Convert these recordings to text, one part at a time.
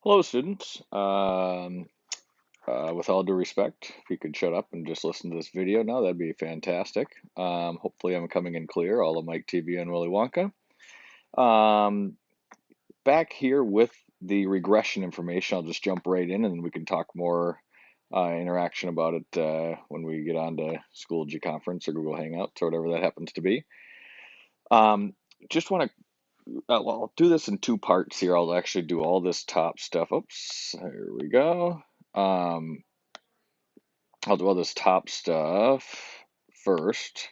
Hello, students. With all due respect, if you could shut up and just listen to this video now, that'd be fantastic. Hopefully, I'm coming in clear, all of Mike TV and Willy Wonka. Um, Back here with the regression information, I'll just jump right in and we can talk more interaction about it when we get on to Schoology Conference or Google Hangouts or whatever that happens to be. Um, just want to well, I'll do this in two parts here. I'll actually do all this top stuff. Oops, here we go. Um, I'll do all this top stuff first,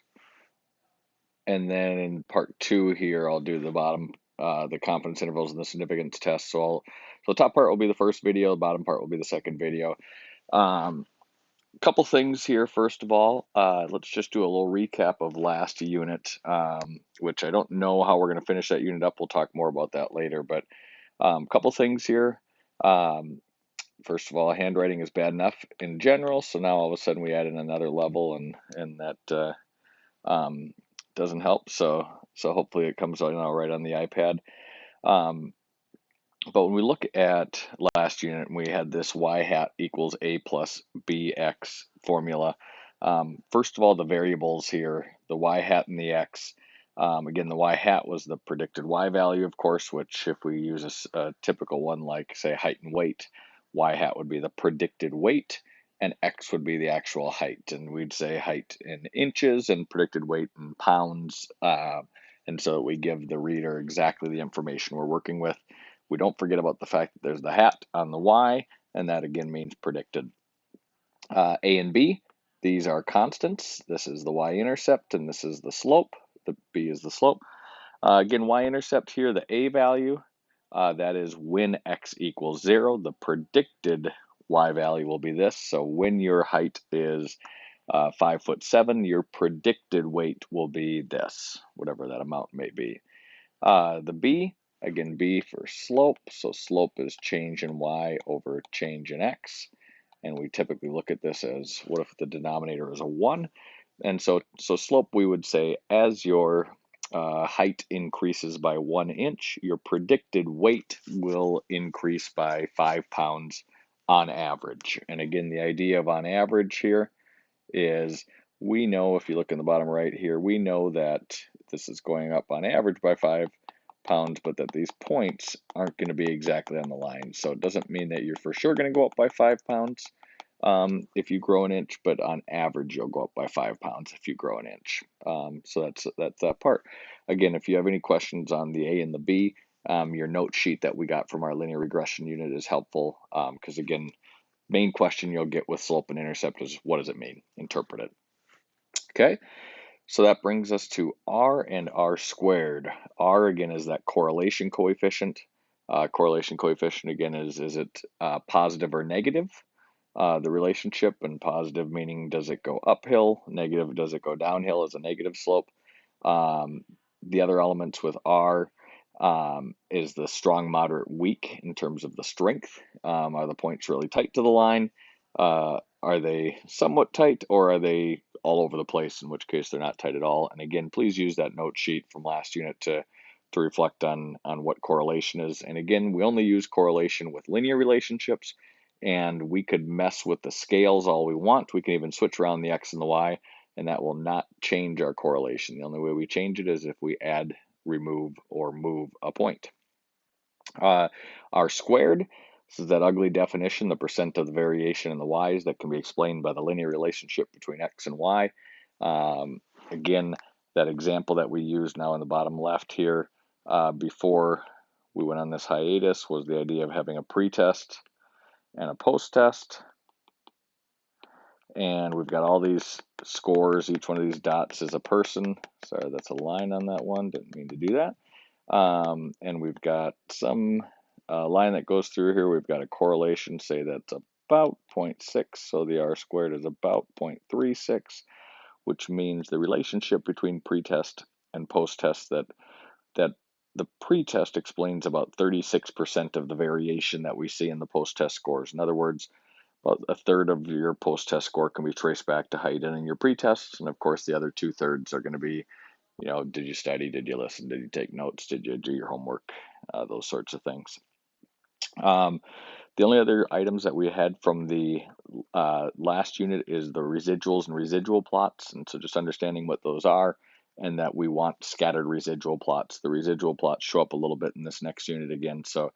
and then in part two here, I'll do the bottom, the confidence intervals and the significance test. So the top part will be the first video, the bottom part will be the second video. Um, Couple things here. First of all, let's just do a little recap of last unit, which I don't know how we're going to finish that unit up. We'll talk more about that later, but couple things here. Um, First of all, handwriting is bad enough in general, so now all of a sudden we add in another level, and that um, doesn't help. So hopefully it comes out all right on the iPad. Um, but when we look at last unit, we had this y hat equals a plus bx formula. First of all, the variables here, the y hat and the x. Again, the y hat was the predicted y value, of course, which if we use a typical one like, say, height and weight, y hat would be the predicted weight, and x would be the actual height. And we'd say height in inches and predicted weight in pounds. And so we give the reader exactly the information we're working with. We don't forget about the fact that there's the hat on the y, and that again means predicted. A and b, these are constants. This is the y-intercept, and this is the slope. The b is the slope. Again, y-intercept here, the a value, that is when x equals 0. The predicted y value will be this. So when your height is 5'7", your predicted weight will be this, whatever that amount may be. The b, again, b for slope. So slope is change in y over change in x. And we typically look at this as, what if the denominator is a 1? And so slope, we would say, as your height increases by 1 inch, your predicted weight will increase by 5 pounds on average. And again, the idea of on average here is, we know, if you look in the bottom right here, we know that this is going up on average by 5 pounds, but that these points aren't going to be exactly on the line. So it doesn't mean that you're for sure going to go up by 5 pounds if you grow an inch, but on average you'll go up by 5 pounds if you grow an inch. So that's that part. Again, if you have any questions on the A and the B, your note sheet that we got from our linear regression unit is helpful, because again, main question you'll get with slope and intercept is, what does it mean? Interpret it. Okay, so that brings us to R and R squared. R, again, is that correlation coefficient. Correlation coefficient, again, is it positive or negative? The relationship, and positive meaning, does it go uphill? Negative, does it go downhill as a negative slope? The other elements with R is the strong, moderate, weak in terms of the strength. Are the points really tight to the line? Are they somewhat tight, or are they all over the place, in which case they're not tight at all? And again, please use that note sheet from last unit to reflect on what correlation is. And again, we only use correlation with linear relationships, and we could mess with the scales all we want. We can even switch around the x and the y, and that will not change our correlation. The only way we change it is if we add, remove, or move a point. R squared, this is that ugly definition, the percent of the variation in the y's that can be explained by the linear relationship between x and y. Again, that example that we used now in the bottom left here, before we went on this hiatus, was the idea of having a pre-test and a post-test. And we've got all these scores. Each one of these dots is a person. Sorry, that's a line on that one. Didn't mean to do that. And we've got some line that goes through here. We've got a correlation, say that's about 0.6. So the R squared is about 0.36, which means the relationship between pretest and post-test, that the pretest explains about 36% of the variation that we see in the post-test scores. In other words, about a third of your post-test score can be traced back to height in your pretests, and of course the other 2/3 are going to be, did you study, did you listen, did you take notes, did you do your homework, those sorts of things. Um, the only other items that we had from the last unit is the residuals and residual plots, and so just understanding what those are, and that we want scattered residual plots. The residual plots show up a little bit in this next unit again, so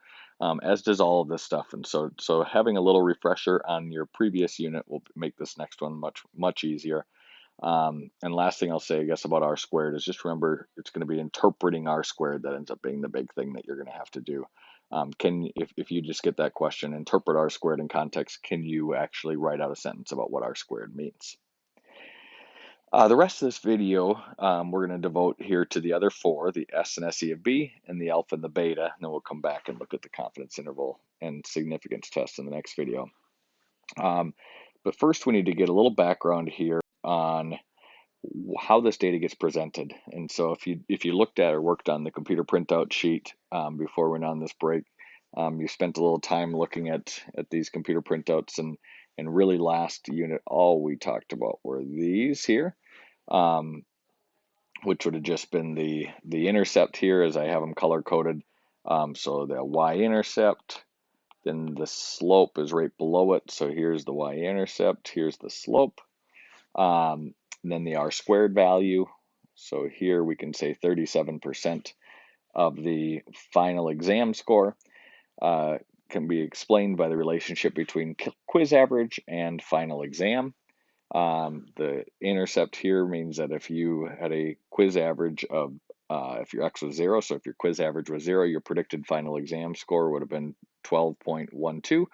as does all of this stuff, and so having a little refresher on your previous unit will make this next one much easier. And last thing I'll say, I guess, about R squared is just remember it's going to be interpreting R squared that ends up being the big thing that you're going to have to do. If you just get that question, interpret R squared in context, can you actually write out a sentence about what R squared means? The rest of this video, we're going to devote here to the other four, the S and SE of B, and the alpha and the beta, and then we'll come back and look at the confidence interval and significance test in the next video. But first, we need to get a little background here on how this data gets presented. And so if you looked at or worked on the computer printout sheet before we went on this break, you spent a little time looking at these computer printouts, and really last unit all we talked about were these here, which would have just been the intercept here as I have them color coded. So the y-intercept, then the slope is right below it. So here's the y-intercept, here's the slope. And then the R squared value. So here we can say 37% of the final exam score can be explained by the relationship between quiz average and final exam. The intercept here means that if you had a quiz average of, if your x was 0, so if your quiz average was 0, your predicted final exam score would have been 12.12.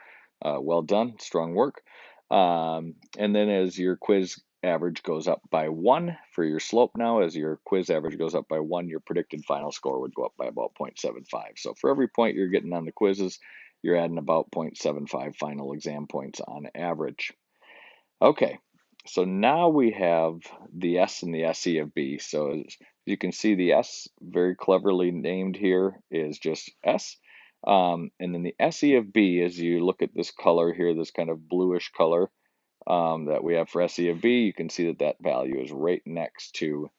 Well done, strong work. And then as your quiz average goes up by 1 for your slope now, as your quiz average goes up by 1, your predicted final score would go up by about 0.75. So for every point you're getting on the quizzes, you're adding about 0.75 final exam points on average. Okay, so now we have the S and the SE of B. So as you can see, the S, very cleverly named here, is just S. And then the SE of B, as you look at this color here, this kind of bluish color that we have for SE of B, you can see that that value is right next to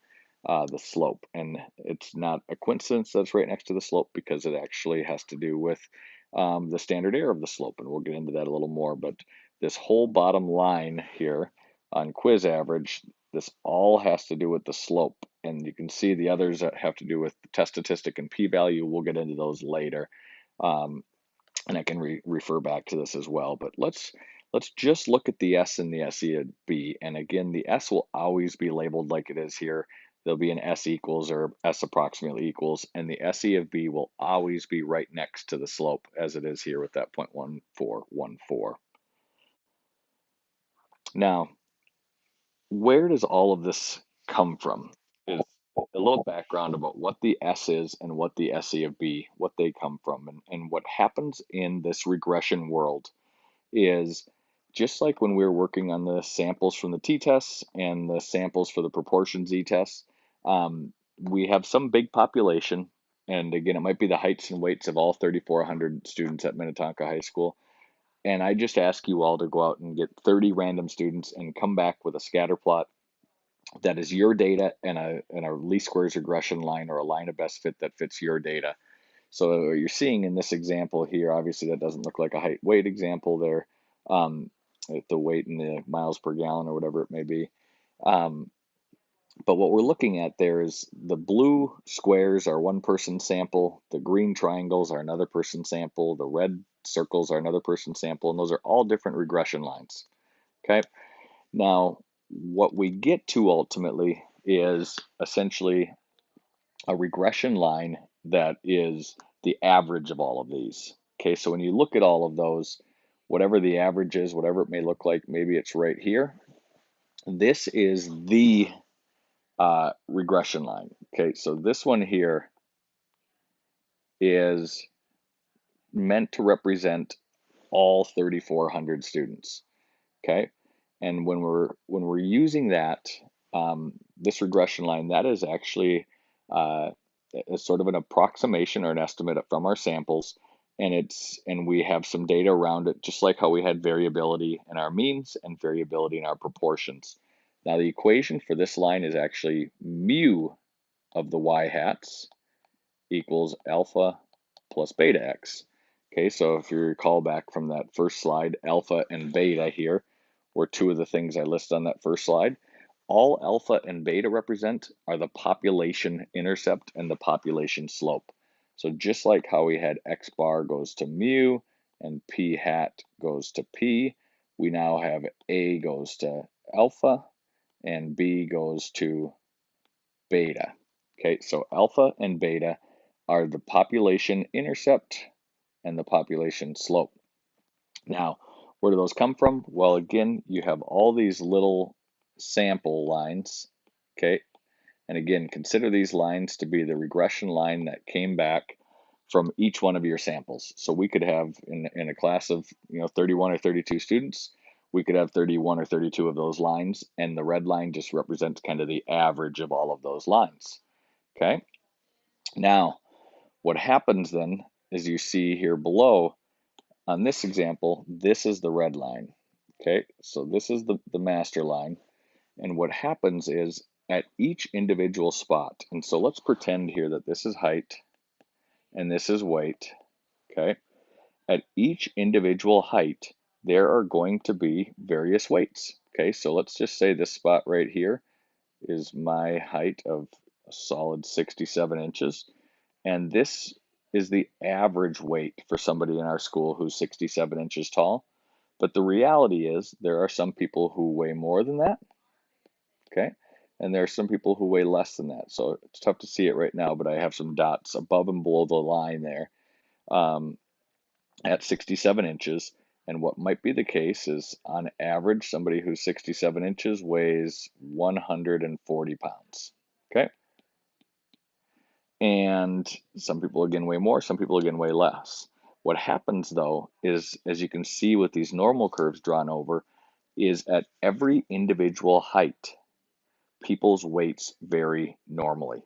the slope. And it's not a coincidence that's right next to the slope, because it actually has to do with the standard error of the slope. And we'll get into that a little more. But this whole bottom line here on quiz average, this all has to do with the slope. And you can see the others that have to do with the test statistic and p-value. We'll get into those later. And I can refer back to this as well. But let's just look at the S and the SE of B. And again, the S will always be labeled like it is here. There'll be an S equals or S approximately equals, and the SE of B will always be right next to the slope, as it is here with that 0.1414. Now, where does all of this come from? Is a little background about what the S is and what the SE of B, what they come from. And what happens in this regression world is, just like when we were working on the samples from the t-tests and the samples for the proportion z-tests, we have some big population. And again, it might be the heights and weights of all 3,400 students at Minnetonka High School. And I just ask you all to go out and get 30 random students and come back with a scatter plot that is your data and a least squares regression line, or a line of best fit that fits your data. So what you're seeing in this example here, obviously that doesn't look like a height weight example there, the weight in the miles per gallon or whatever it may be. But what we're looking at there is the blue squares are one person sample, the green triangles are another person sample, the red circles are another person sample, and those are all different regression lines. Okay, now what we get to ultimately is essentially a regression line that is the average of all of these. Okay, so when you look at all of those, whatever the average is, whatever it may look like, maybe it's right here. This is the regression line. Okay, so this one here is meant to represent all 3,400 students. Okay, and when we're using that, this regression line, that is actually a sort of an approximation or an estimate from our samples, and we have some data around it, just like how we had variability in our means and variability in our proportions. Now the equation for this line is actually mu of the y hats equals alpha plus beta x. Okay, so if you recall back from that first slide, alpha and beta here were two of the things I listed on that first slide. All alpha and beta represent are the population intercept and the population slope. So just like how we had x bar goes to mu and p hat goes to p, we now have A goes to alpha and B goes to beta. Okay, so alpha and beta are the population intercept and the population slope. Now, where do those come from? Well, again, you have all these little sample lines, okay? And again, consider these lines to be the regression line that came back from each one of your samples. So we could have in a class of 31 or 32 students, we could have 31 or 32 of those lines, and the red line just represents kind of the average of all of those lines. Okay. Now, what happens then is you see here below on this example, this is the red line. Okay, so this is the master line. And what happens is at each individual spot, and so let's pretend here that this is height and this is weight, okay? At each individual height, there are going to be various weights, okay? So let's just say this spot right here is my height of a solid 67 inches, and this is the average weight for somebody in our school who's 67 inches tall. But the reality is there are some people who weigh more than that, okay? And there are some people who weigh less than that. So it's tough to see it right now, but I have some dots above and below the line there at 67 inches. And what might be the case is on average, somebody who's 67 inches weighs 140 pounds, okay? And some people again weigh more, some people again weigh less. What happens though is, as you can see with these normal curves drawn over, is at every individual height, people's weights vary normally.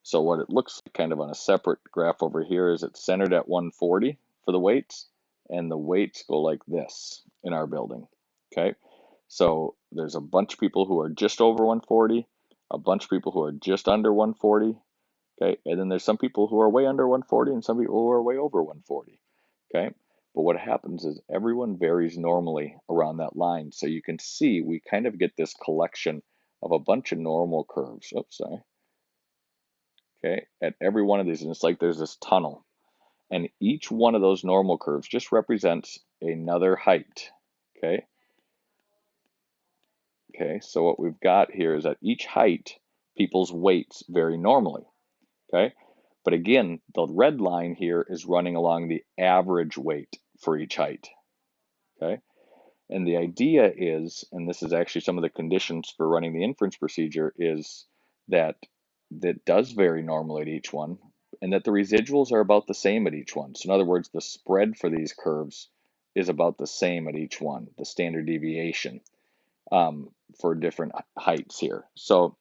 So what it looks like kind of on a separate graph over here is it's centered at 140 for the weights, and the weights go like this in our building, okay? So there's a bunch of people who are just over 140, a bunch of people who are just under 140, okay? And then there's some people who are way under 140 and some people who are way over 140, okay? But what happens is everyone varies normally around that line. So you can see we kind of get this collection of a bunch of normal curves. Oops, sorry. Okay, at every one of these, and it's like there's this tunnel. And each one of those normal curves just represents another height. Okay. Okay, so what we've got here is at each height, people's weights vary normally. Okay. But again, the red line here is running along the average weight for each height. Okay. And the idea is, and this is actually some of the conditions for running the inference procedure, is that does vary normally at each one, and that the residuals are about the same at each one. So in other words, the spread for these curves is about the same at each one, the standard deviation for different heights here. So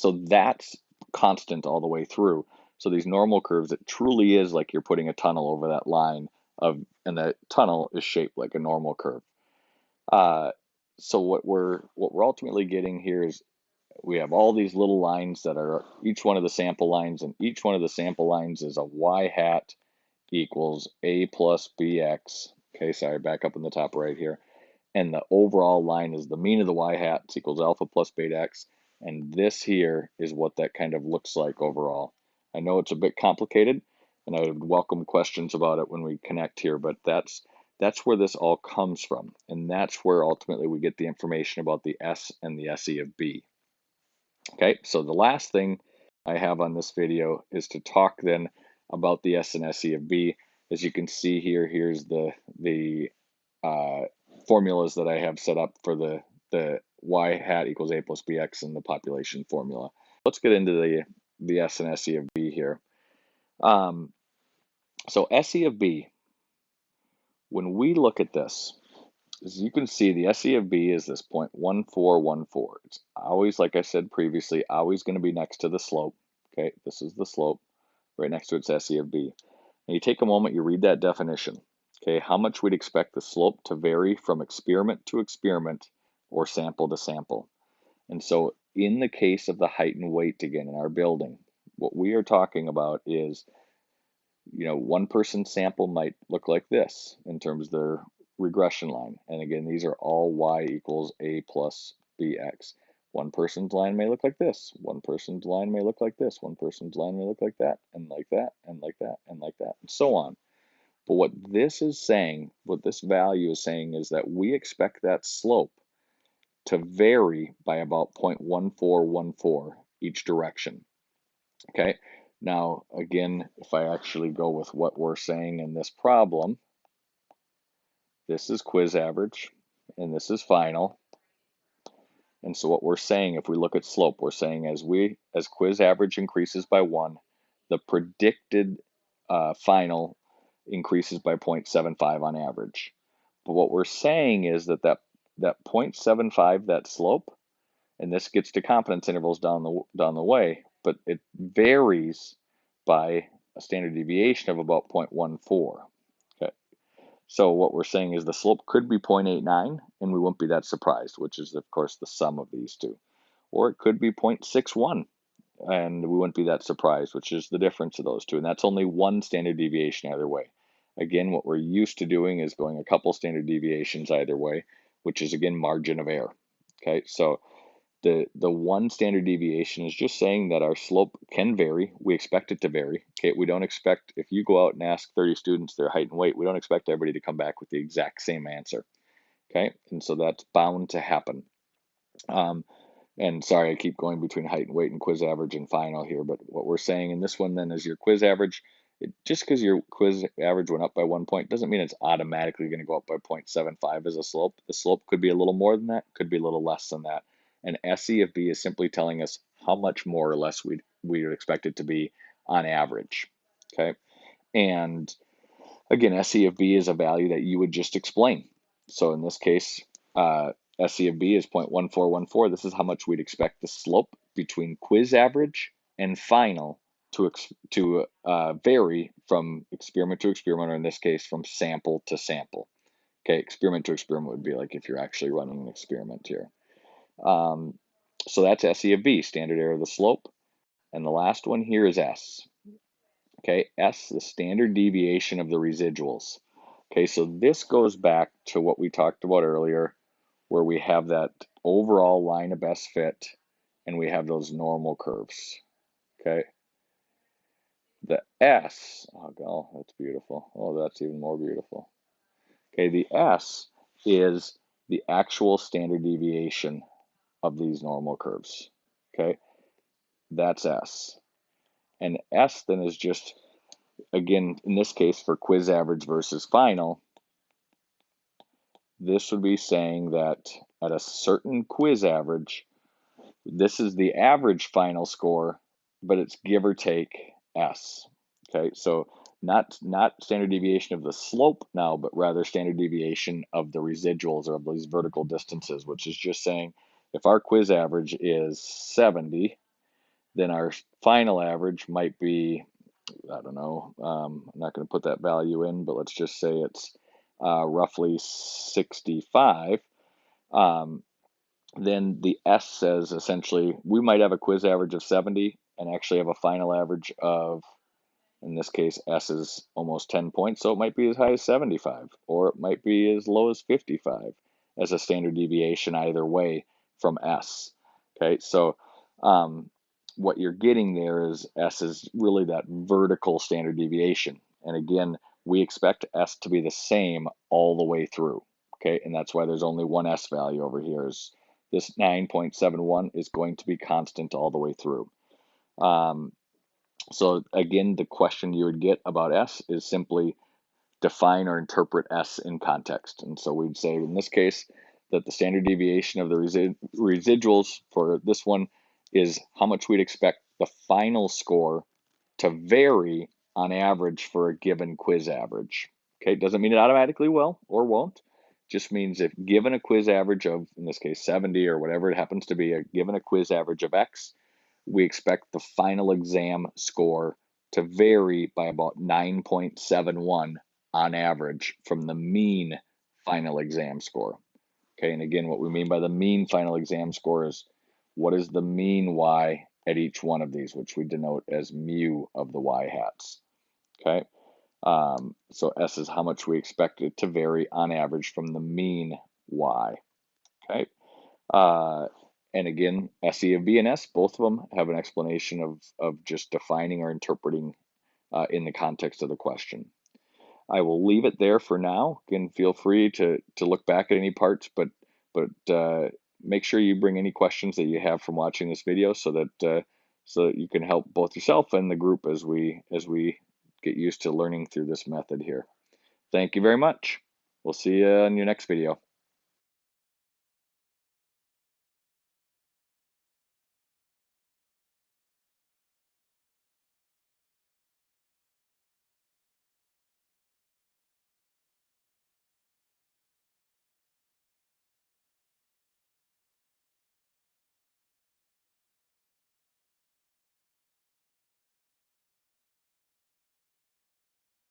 that's constant all the way through. So these normal curves, it truly is like you're putting a tunnel over that line and that tunnel is shaped like a normal curve. So what we're ultimately getting here is we have all these little lines that are each one of the sample lines, and each one of the sample lines is a y hat equals a plus bx. Okay, sorry, back up in the top right here. And the overall line is the mean of the y hats equals alpha plus beta x. And this here is what that kind of looks like overall. I know it's a bit complicated, and I would welcome questions about it when we connect here, but that's where this all comes from. And that's where ultimately we get the information about the S and the SE of B. Okay, so the last thing I have on this video is to talk then about the S and SE of B. As you can see here, here's the formulas that I have set up for the y hat equals a plus bx and the population formula. Let's get into the S and SE of B here. So SE of B, when we look at this, as you can see, the SE of B is this 0.1414. It's always, like I said previously, always going to be next to the slope. Okay, this is the slope. Right next to its SE of B. And you take a moment, you read that definition. Okay, how much we'd expect the slope to vary from experiment to experiment or sample to sample. And so in the case of the height and weight again in our building, what we are talking about is one person's sample might look like this in terms of their regression line. And again, these are all y equals a plus bx. One person's line may look like this. One person's line may look like this. One person's line may look like that, and like that, and like that, and like that, and so on. But what this is saying, what this value is saying, is that we expect that slope to vary by about 0.1414 each direction. Okay, now again, if I actually go with what we're saying in this problem, this is quiz average and this is final. And so what we're saying, if we look at slope, we're saying as quiz average increases by 1, the predicted final increases by 0.75 on average. But what we're saying is that 0.75, that slope, and this gets to confidence intervals down the way, but it varies by a standard deviation of about 0.14. Okay, so what we're saying is the slope could be 0.89, and we won't be that surprised, which is of course the sum of these two, or it could be 0.61, and we wouldn't be that surprised, which is the difference of those two, and that's only one standard deviation either way. Again, what we're used to doing is going a couple standard deviations either way, which is again margin of error. Okay, so the one standard deviation is just saying that our slope can vary. We expect it to vary. Okay, we don't expect, if you go out and ask 30 students their height and weight, we don't expect everybody to come back with the exact same answer. Okay, and so that's bound to happen. And sorry, I keep going between height and weight and quiz average and final here, but what we're saying in this one then is your quiz average, just because your quiz average went up by 1 point doesn't mean it's automatically going to go up by 0.75 as a slope. The slope could be a little more than that, could be a little less than that. And SE of B is simply telling us how much more or less we would expect it to be on average. Okay, and again, SE of B is a value that you would just explain. So in this case, SE of B is 0.1414. This is how much we'd expect the slope between quiz average and final to vary from experiment to experiment, or in this case, from sample to sample. Okay, experiment to experiment would be like if you're actually running an experiment here. So that's SE of B, standard error of the slope. And the last one here is S. Okay, S, the standard deviation of the residuals. Okay, so this goes back to what we talked about earlier, where we have that overall line of best fit and we have those normal curves. Okay, the S, oh god, that's beautiful. Oh, that's even more beautiful. Okay, the S is the actual standard deviation of these normal curves. Okay, that's S. And S then is just, again, in this case for quiz average versus final, this would be saying that at a certain quiz average, this is the average final score, but it's give or take S. Okay, so not standard deviation of the slope now, but rather standard deviation of the residuals or of these vertical distances, which is just saying if our quiz average is 70, then our final average might be, I don't know, I'm not going to put that value in, but let's just say it's roughly 65. Then the S says essentially we might have a quiz average of 70 and actually have a final average of, in this case, S is almost 10 points, so it might be as high as 75, or it might be as low as 55 as a standard deviation either way from S. Okay, so what you're getting there is S is really that vertical standard deviation. And again, we expect S to be the same all the way through. Okay, and that's why there's only one S value over here. Is this 9.71 is going to be constant all the way through. So again, the question you would get about S is simply define or interpret S in context. And so we'd say in this case that the standard deviation of the residuals for this one is how much we'd expect the final score to vary on average for a given quiz average. Okay, doesn't mean it automatically will or won't. Just means if given a quiz average of, in this case, 70 or whatever it happens to be, given a quiz average of X, we expect the final exam score to vary by about 9.71 on average from the mean final exam score. Okay, and again, what we mean by the mean final exam score is what is the mean y at each one of these, which we denote as mu of the y hats. Okay. So S is how much we expect it to vary on average from the mean Y. Okay. Uh, and again, SE of B and S, both of them have an explanation of just defining or interpreting in the context of the question. I will leave it there for now. Again, feel free to look back at any parts, but make sure you bring any questions that you have from watching this video so that you can help both yourself and the group as we get used to learning through this method here. Thank you very much. We'll see you in your next video.